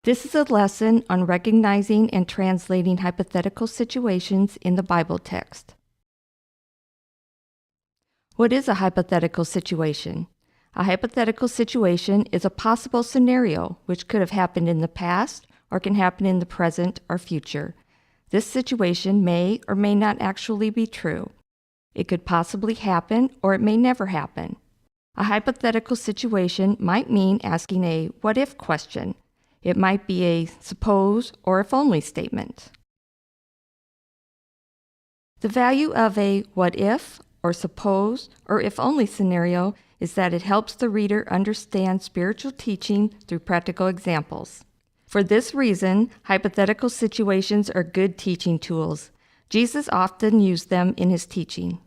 This is a lesson on recognizing and translating hypothetical situations in the Bible text. What is a hypothetical situation? A hypothetical situation is a possible scenario which could have happened in the past or can happen in the present or future. This situation may or may not actually be true. It could possibly happen or it may never happen. A hypothetical situation might mean asking a what if question. It might be a suppose or if only statement. The value of a what if or suppose or if only scenario is that it helps the reader understand spiritual teaching through practical examples. For this reason, hypothetical situations are good teaching tools. Jesus often used them in his teaching.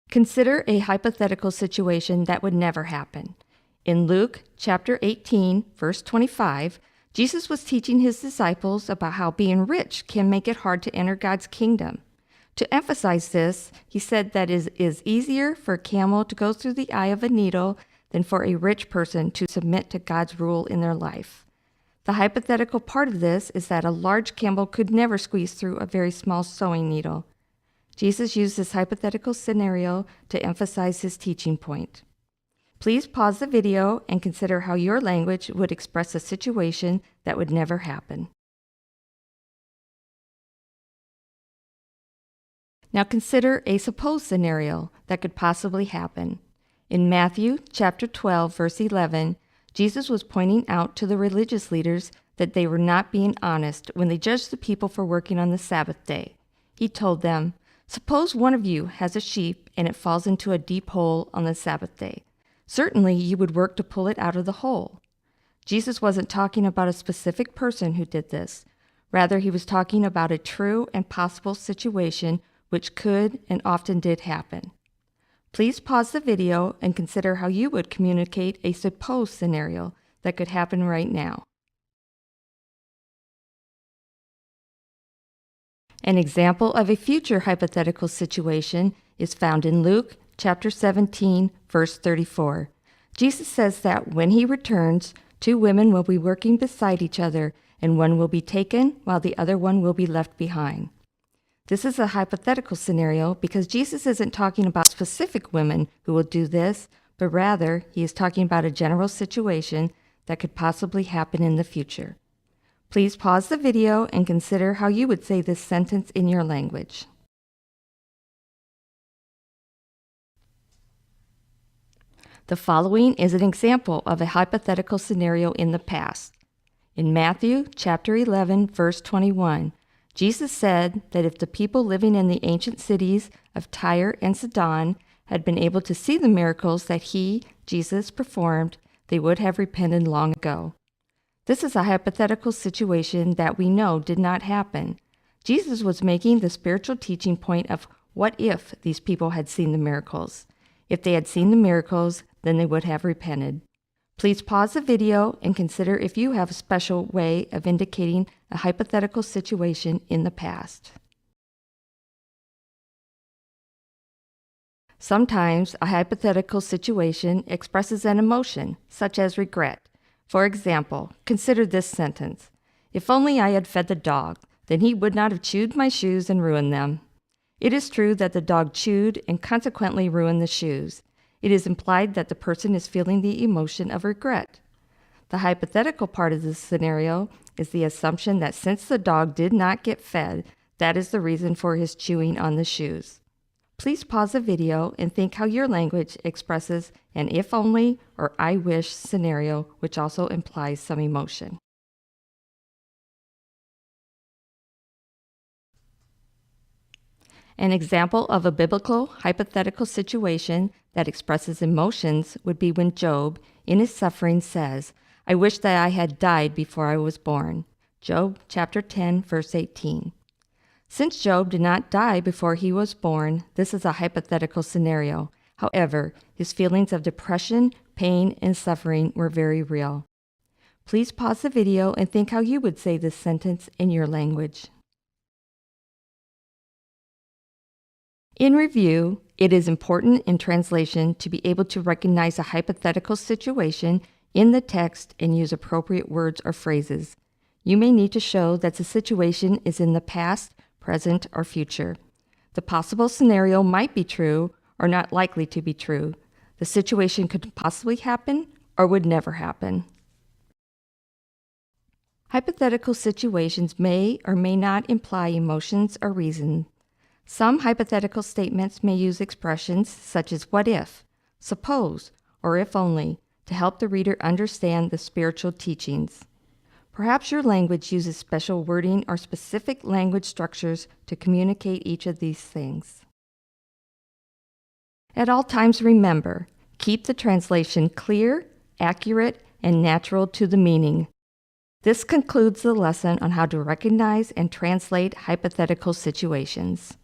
Consider a hypothetical situation that would never happen. In Luke chapter 18, verse 25, Jesus was teaching his disciples about how being rich can make it hard to enter God's kingdom. To emphasize this, he said that it is easier for a camel to go through the eye of a needle than for a rich person to submit to God's rule in their life. The hypothetical part of this is that a large camel could never squeeze through a very small sewing needle. Jesus used this hypothetical scenario to emphasize his teaching point. Please pause the video and consider how your language would express a situation that would never happen. Now consider a supposed scenario that could possibly happen. In Matthew chapter 12, verse 11, Jesus was pointing out to the religious leaders that they were not being honest when they judged the people for working on the Sabbath day. He told them, "Suppose one of you has a sheep and it falls into a deep hole on the Sabbath day. Certainly you would work to pull it out of the hole." Jesus wasn't talking about a specific person who did this. Rather, he was talking about a true and possible situation which could and often did happen. Please pause the video and consider how you would communicate a supposed scenario that could happen right now. An example of a future hypothetical situation is found in Luke chapter 17, verse 34. Jesus says that when he returns, 2 women will be working beside each other, and one will be taken while the other one will be left behind. This is a hypothetical scenario because Jesus isn't talking about specific women who will do this, but rather he is talking about a general situation that could possibly happen in the future. Please pause the video and consider how you would say this sentence in your language. The following is an example of a hypothetical scenario in the past. In Matthew chapter 11, verse 21, Jesus said that if the people living in the ancient cities of Tyre and Sidon had been able to see the miracles that he, Jesus, performed, they would have repented long ago. This is a hypothetical situation that we know did not happen. Jesus was making the spiritual teaching point of what if these people had seen the miracles. If they had seen the miracles, then they would have repented. Please pause the video and consider if you have a special way of indicating a hypothetical situation in the past. Sometimes a hypothetical situation expresses an emotion, such as regret. For example, consider this sentence: "If only I had fed the dog, then he would not have chewed my shoes and ruined them." It is true that the dog chewed and consequently ruined the shoes. It is implied that the person is feeling the emotion of regret. The hypothetical part of this scenario is the assumption that since the dog did not get fed, that is the reason for his chewing on the shoes. Please pause the video and think how your language expresses an if only or I wish scenario, which also implies some emotion. An example of a biblical hypothetical situation that expresses emotions would be when Job, in his suffering, says, "I wish that I had died before I was born." Job chapter 10, verse 18. Since Job did not die before he was born, this is a hypothetical scenario. However, his feelings of depression, pain, and suffering were very real. Please pause the video and think how you would say this sentence in your language. In review, it is important in translation to be able to recognize a hypothetical situation in the text and use appropriate words or phrases. You may need to show that the situation is in the past, present, or future. The possible scenario might be true or not likely to be true. The situation could possibly happen or would never happen. Hypothetical situations may or may not imply emotions or reason. Some hypothetical statements may use expressions such as what if, suppose, or if only to help the reader understand the spiritual teachings. Perhaps your language uses special wording or specific language structures to communicate each of these things. At all times, remember, keep the translation clear, accurate, and natural to the meaning. This concludes the lesson on how to recognize and translate hypothetical situations.